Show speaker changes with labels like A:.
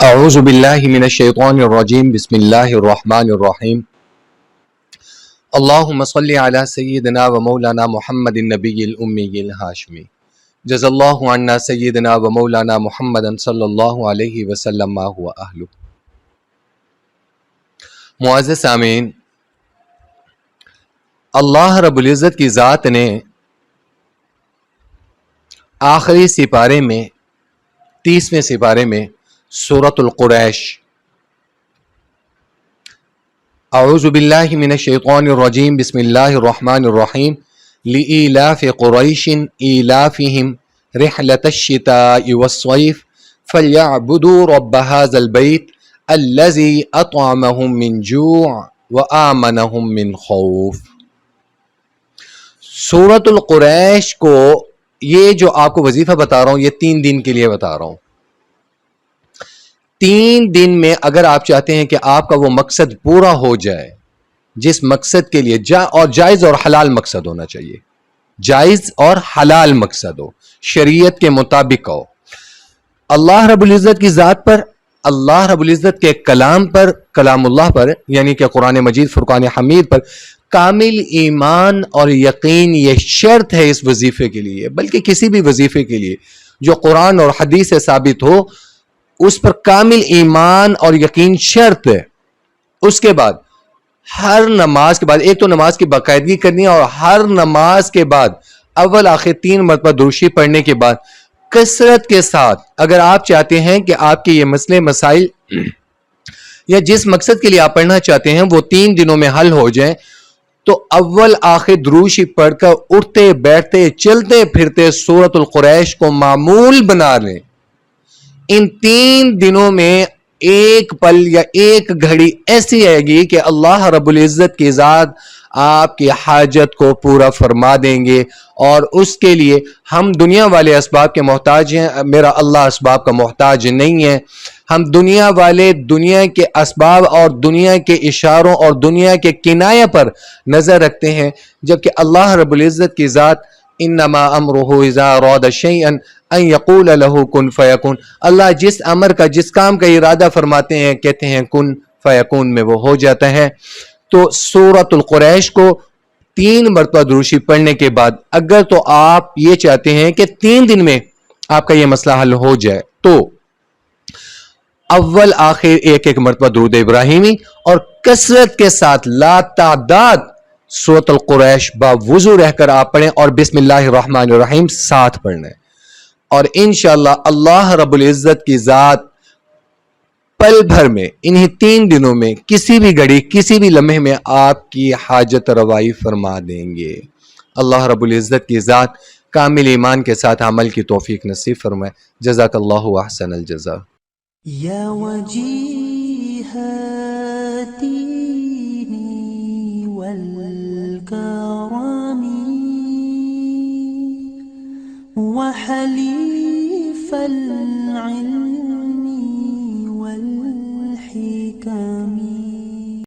A: اعوذ باللہ من الشیطان الرجیم بسم اللہ الرحمن الرحیم اللہم صلی علی سیدنا و مولانا محمد النبی الامی الہاشمی جزا اللہ عنا سیدنا و مولانا محمد صلی اللہ علیہ وسلم ما ہوا اہلہ۔ معزز سامعین، اللہ رب العزت کی ذات نے آخری سپارے میں 30ویں سپارے میں سورۃ القریش اعوذ باللہ من الشیطان الرجیم بسم اللہ الرحمن الرحیم لإیلاف قریش ایلافہم رحلة الشتاء والصیف فلیعبدوا رب هذا البیت الذی اطعمہم من جوع وآمنہم من خوف۔ سورۃ القریش کو یہ جو آپ کو وظیفہ بتا رہا ہوں یہ 3 دن کے لیے بتا رہا ہوں۔ 3 دن میں اگر آپ چاہتے ہیں کہ آپ کا وہ مقصد پورا ہو جائے جس مقصد کے لیے اور جائز اور حلال مقصد ہونا چاہیے، جائز اور حلال مقصد ہو، شریعت کے مطابق ہو، اللہ رب العزت کی ذات پر، اللہ رب العزت کے کلام پر، کلام اللہ پر یعنی کہ قرآن مجید فرقان حمید پر کامل ایمان اور یقین یہ شرط ہے اس وظیفے کے لیے، بلکہ کسی بھی وظیفے کے لیے جو قرآن اور حدیث سے ثابت ہو اس پر کامل ایمان اور یقین شرط ہے۔ اس کے بعد ہر نماز کے بعد ایک تو نماز کی باقاعدگی کرنی ہے، اور ہر نماز کے بعد اول آخر 3 مرتبہ درود شریف پڑھنے کے بعد کثرت کے ساتھ اگر آپ چاہتے ہیں کہ آپ کے یہ مسئلے مسائل یا جس مقصد کے لیے آپ پڑھنا چاہتے ہیں وہ 3 دنوں میں حل ہو جائیں تو اول آخر درود شریف پڑھ کر اٹھتے بیٹھتے چلتے پھرتے سورۃ القریش کو معمول بنا لیں۔ ان 3 دنوں میں ایک پل یا ایک گھڑی ایسی آئے گی کہ اللہ رب العزت کی ذات آپ کی حاجت کو پورا فرما دیں گے، اور اس کے لیے ہم دنیا والے اسباب کے محتاج ہیں، میرا اللہ اسباب کا محتاج نہیں ہے۔ ہم دنیا والے دنیا کے اسباب اور دنیا کے اشاروں اور دنیا کے کنایہ پر نظر رکھتے ہیں، جبکہ اللہ رب العزت کی ذات انما امرہ اذا اراد شیئا ان یقول له کن فیکون، اللہ جس امر کا جس کام کا ارادہ فرماتے ہیں کہتے ہیں کن فیکون میں وہ ہو جاتا ہے۔ تو سورۃ القریش کو 3 مرتبہ درود شریف پڑھنے کے بعد اگر تو آپ یہ چاہتے ہیں کہ 3 دن میں آپ کا یہ مسئلہ حل ہو جائے تو اول آخر ایک مرتبہ درود ابراہیمی اور کثرت کے ساتھ لا تعداد سورۃ القریش باوضو رہ کر آپ پڑھیں، اور بسم اللہ الرحمن الرحیم ساتھ پڑھیں، اور انشاءاللہ اللہ رب العزت کی ذات پل بھر میں انہی 3 دنوں میں کسی بھی گھڑی کسی بھی لمحے میں آپ کی حاجت روائی فرما دیں گے۔ اللہ رب العزت کی ذات کامل ایمان کے ساتھ عمل کی توفیق نصیب فرمائے۔ جزاک اللہ احسن الجزا۔
B: یا وجیہتی والکرامی وحلیف العلم والحکم